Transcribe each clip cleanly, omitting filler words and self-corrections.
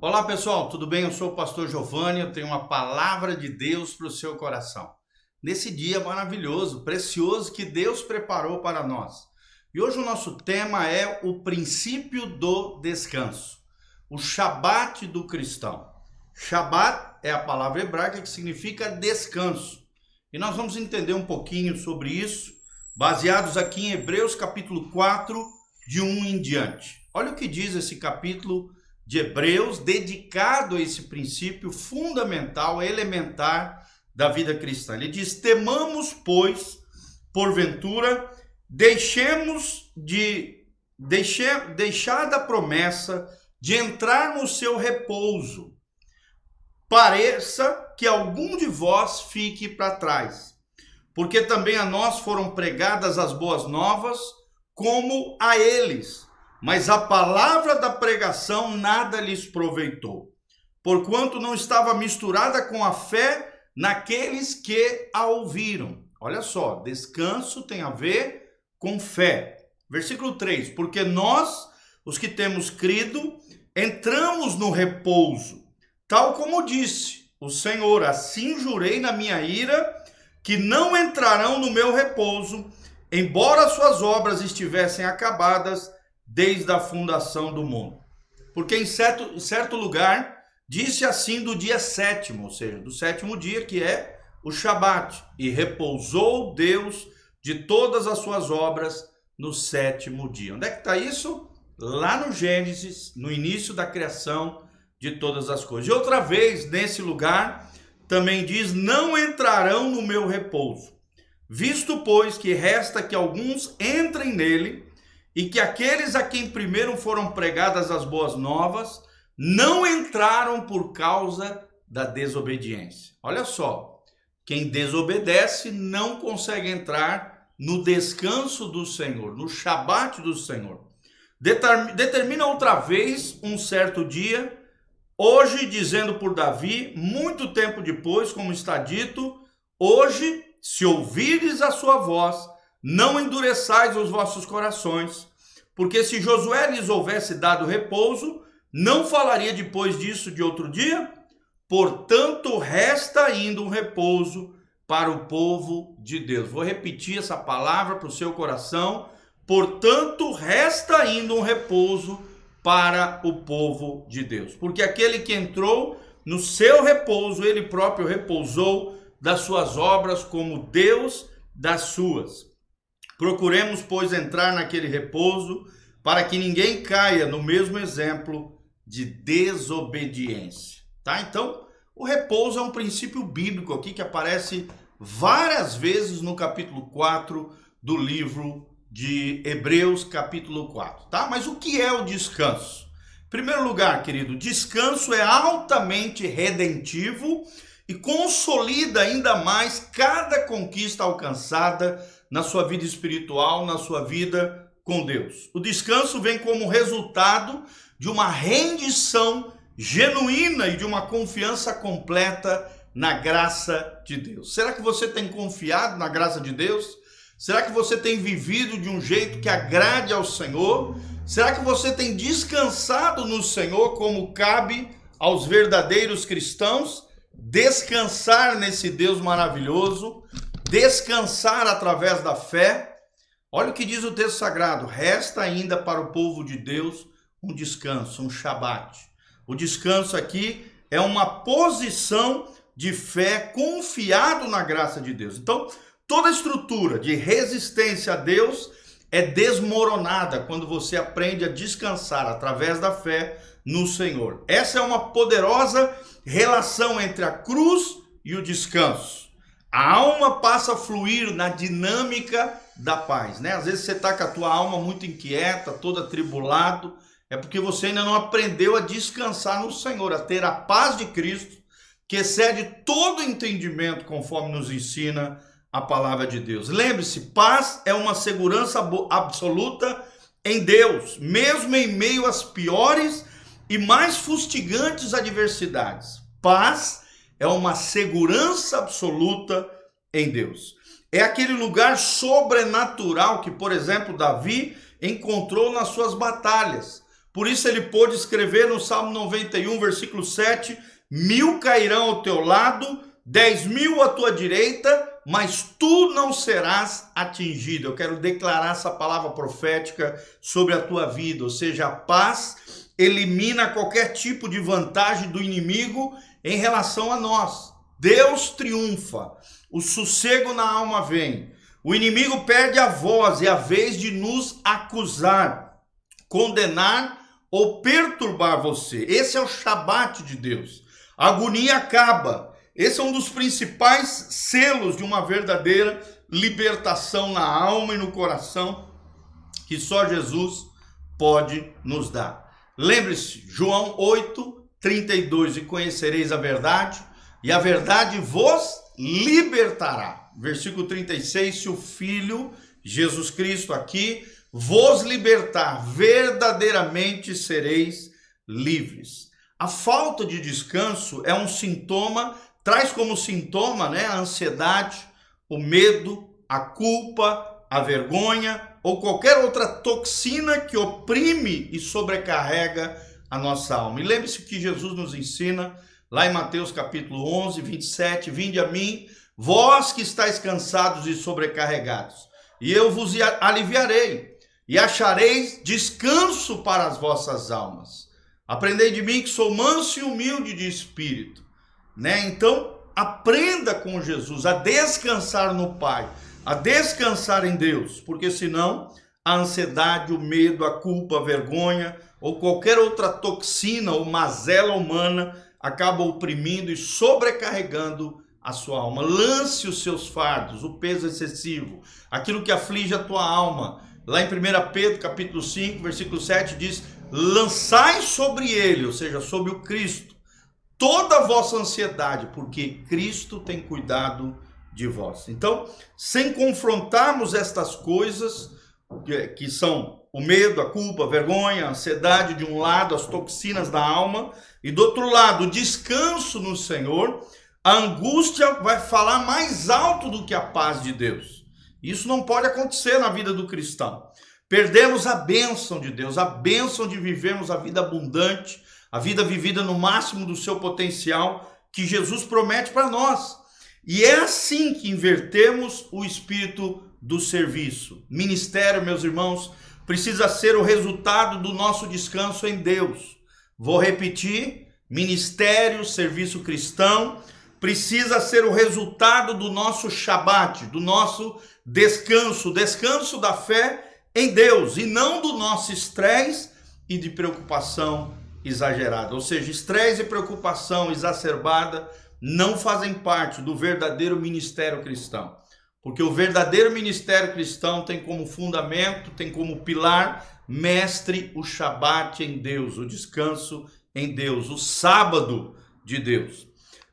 Olá pessoal, tudo bem? Eu sou o pastor Giovanni, eu tenho uma palavra de Deus para o seu coração. Nesse dia maravilhoso, precioso que Deus preparou para nós. E hoje o nosso tema é o princípio do descanso, o Shabat do cristão. Shabat é a palavra hebraica que significa descanso. E nós vamos entender um pouquinho sobre isso, baseados aqui em Hebreus capítulo 4, de 1 em diante. Olha o que diz esse capítulo de Hebreus, dedicado a esse princípio fundamental, elementar da vida cristã. Ele diz: temamos, pois, porventura, deixada a promessa de entrar no seu repouso, pareça que algum de vós fique para trás, porque também a nós foram pregadas as boas novas, como a eles. Mas a palavra da pregação nada lhes proveitou, porquanto não estava misturada com a fé naqueles que a ouviram. Olha só, descanso tem a ver com fé. Versículo 3, porque nós, os que temos crido, entramos no repouso, tal como disse o Senhor: assim jurei na minha ira, que não entrarão no meu repouso, embora suas obras estivessem acabadas desde a fundação do mundo. Porque em certo lugar disse assim do dia sétimo, ou seja, do sétimo dia, que é o Shabat, e repousou Deus de todas as suas obras no sétimo dia. Onde é que está isso? Lá no Gênesis, no início da criação de todas as coisas. E outra vez, nesse lugar, também diz: não entrarão no meu repouso, visto, pois, que resta que alguns entrem nele, e que aqueles a quem primeiro foram pregadas as boas novas não entraram por causa da desobediência. Olha só, quem desobedece não consegue entrar no descanso do Senhor, no Shabat do Senhor. Determina outra vez um certo dia, hoje, dizendo por Davi, muito tempo depois, como está dito: hoje, se ouvires a sua voz, não endureçais os vossos corações, porque se Josué lhes houvesse dado repouso, não falaria depois disso de outro dia? Portanto, resta ainda um repouso para o povo de Deus. Vou repetir essa palavra para o seu coração. Portanto, resta ainda um repouso para o povo de Deus. Porque aquele que entrou no seu repouso, ele próprio repousou das suas obras, como Deus das suas. Procuremos, pois, entrar naquele repouso, para que ninguém caia no mesmo exemplo de desobediência. Tá? Então, o repouso é um princípio bíblico aqui que aparece várias vezes no capítulo 4 do livro de Hebreus, capítulo 4. Tá? Mas o que é o descanso? Em primeiro lugar, querido, descanso é altamente redentivo e consolida ainda mais cada conquista alcançada na sua vida espiritual, na sua vida com Deus. O descanso vem como resultado de uma rendição genuína e de uma confiança completa na graça de Deus. Será que você tem confiado na graça de Deus? Será que você tem vivido de um jeito que agrade ao Senhor? Será que você tem descansado no Senhor como cabe aos verdadeiros cristãos? Descansar nesse Deus maravilhoso, descansar através da fé. Olha o que diz o texto sagrado: resta ainda para o povo de Deus um descanso, um Shabat. O descanso aqui é uma posição de fé confiado na graça de Deus. Então, toda estrutura de resistência a Deus é desmoronada quando você aprende a descansar através da fé no Senhor. Essa é uma poderosa relação entre a cruz e o descanso. A alma passa a fluir na dinâmica da paz, né? Às vezes você está com a tua alma muito inquieta, todo atribulado, é porque você ainda não aprendeu a descansar no Senhor, a ter a paz de Cristo, que excede todo entendimento, conforme nos ensina a palavra de Deus. Lembre-se, paz é uma segurança absoluta em Deus, mesmo em meio às piores e mais fustigantes adversidades. Paz é uma segurança absoluta em Deus. É aquele lugar sobrenatural que, por exemplo, Davi encontrou nas suas batalhas, Por isso ele pôde escrever no Salmo 91, versículo 7, 1000 cairão ao teu lado, 10.000 à tua direita, mas tu não serás atingido. Eu quero declarar essa palavra profética sobre a tua vida, ou seja, a paz elimina qualquer tipo de vantagem do inimigo em relação a nós. Deus triunfa, o sossego na alma vem, o inimigo perde a voz e a vez de nos acusar, condenar ou perturbar você. Esse é o Shabat de Deus. A agonia acaba. Esse é um dos principais selos de uma verdadeira libertação na alma e no coração que só Jesus pode nos dar. Lembre-se, João 8, 32, e conhecereis a verdade, e a verdade vos libertará. Versículo 36, se o Filho, Jesus Cristo aqui, vos libertar, verdadeiramente sereis livres. A falta de descanso é um sintoma, traz como sintoma, a ansiedade, o medo, a culpa, a vergonha ou qualquer outra toxina que oprime e sobrecarrega a nossa alma. E lembre-se que Jesus nos ensina lá em Mateus capítulo 11, 27, vinde a mim, vós que estáis cansados e sobrecarregados, e eu vos aliviarei, e achareis descanso para as vossas almas. Aprendei de mim que sou manso e humilde de espírito. Então, aprenda com Jesus a descansar no Pai, a descansar em Deus, porque senão a ansiedade, o medo, a culpa, a vergonha ou qualquer outra toxina ou mazela humana acaba oprimindo e sobrecarregando a sua alma. Lance os seus fardos, o peso excessivo, aquilo que aflige a tua alma. Lá em 1 Pedro capítulo 5, versículo 7 diz, lançai sobre ele, ou seja, sobre o Cristo, toda a vossa ansiedade, porque Cristo tem cuidado de vós. Então, sem confrontarmos estas coisas, que são o medo, a culpa, a vergonha, a ansiedade de um lado, as toxinas da alma, e do outro lado, o descanso no Senhor, a angústia vai falar mais alto do que a paz de Deus. Isso não pode acontecer na vida do cristão. Perdemos a bênção de Deus, a bênção de vivermos a vida abundante, a vida vivida no máximo do seu potencial, que Jesus promete para nós. E é assim que invertemos o espírito do serviço. Ministério, meus irmãos, precisa ser o resultado do nosso descanso em Deus. Vou repetir, ministério, serviço cristão, precisa ser o resultado do nosso Shabat, do nosso descanso, o descanso da fé em Deus, e não do nosso estresse e de preocupação exagerada. Ou seja, estresse e preocupação exacerbada não fazem parte do verdadeiro ministério cristão. Porque o verdadeiro ministério cristão tem como fundamento, tem como pilar mestre o Shabat em Deus, o descanso em Deus, o sábado de Deus.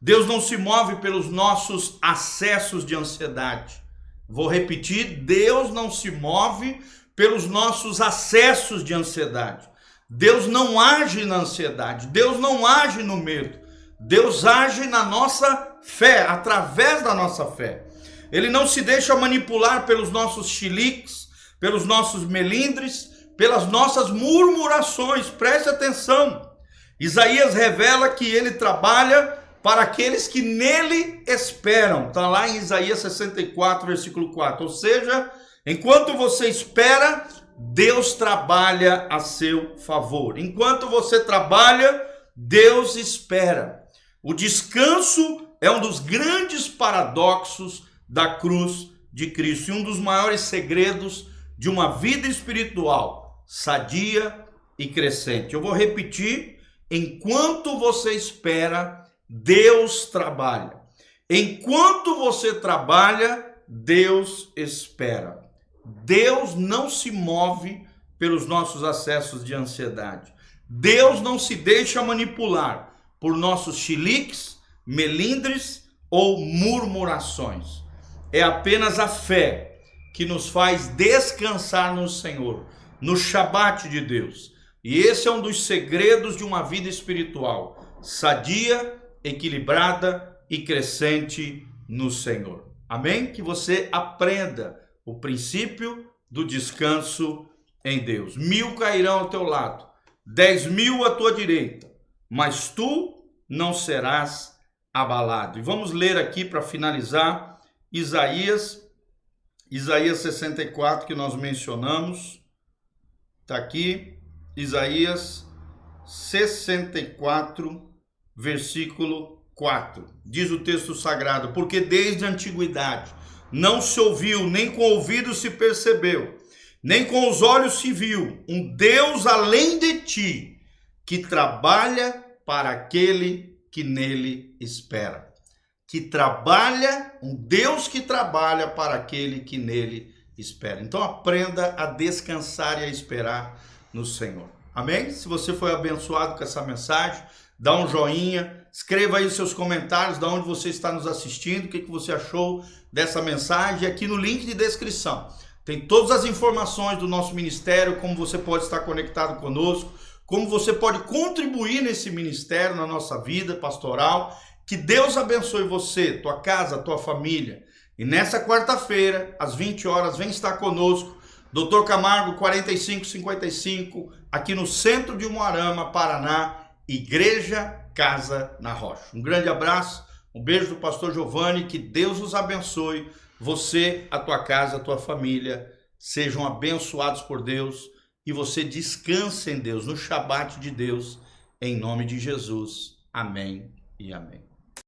Deus não se move pelos nossos acessos de ansiedade. Vou repetir, Deus não se move pelos nossos acessos de ansiedade. Deus não age na ansiedade, Deus não age no medo. Deus age na nossa fé, através da nossa fé. Ele não se deixa manipular pelos nossos chiliques, pelos nossos melindres, pelas nossas murmurações. Preste atenção. Isaías revela que ele trabalha para aqueles que nele esperam. Está lá em Isaías 64, versículo 4. Ou seja, enquanto você espera, Deus trabalha a seu favor. Enquanto você trabalha, Deus espera. O descanso é um dos grandes paradoxos da cruz de Cristo e um dos maiores segredos de uma vida espiritual sadia e crescente. Eu vou repetir: enquanto você espera, Deus trabalha. Enquanto você trabalha, Deus espera. Deus não se move pelos nossos acessos de ansiedade. Deus não se deixa manipular por nossos chiliques, melindres ou murmurações. É apenas a fé que nos faz descansar no Senhor, no Shabat de Deus. E esse é um dos segredos de uma vida espiritual sadia, equilibrada e crescente no Senhor. Amém? Que você aprenda o princípio do descanso em Deus. 1000 cairão ao teu lado, 10.000 à tua direita, mas tu não serás abalado. E vamos ler aqui para finalizar Isaías 64, que nós mencionamos. Está aqui, Isaías 64, versículo 4. Diz o texto sagrado: porque desde a antiguidade não se ouviu, nem com o ouvido se percebeu, nem com os olhos se viu, um Deus além de ti, que trabalha para aquele que nele espera. Que trabalha, um Deus que trabalha para aquele que nele espera. Então aprenda a descansar e a esperar no Senhor. Amém? Se você foi abençoado com essa mensagem, dá um joinha, escreva aí os seus comentários, de onde você está nos assistindo, o que você achou dessa mensagem. Aqui no link de descrição tem todas as informações do nosso ministério, como você pode estar conectado conosco, como você pode contribuir nesse ministério, na nossa vida pastoral. Que Deus abençoe você, tua casa, tua família. E nessa quarta-feira, às 20 horas, vem estar conosco, Dr. Camargo 4555, aqui no centro de Umuarama, Paraná, Igreja Casa na Rocha. Um grande abraço, um beijo do pastor Giovanni, que Deus os abençoe, você, a tua casa, a tua família, sejam abençoados por Deus e você descanse em Deus, no Shabat de Deus, em nome de Jesus. Amém e amém.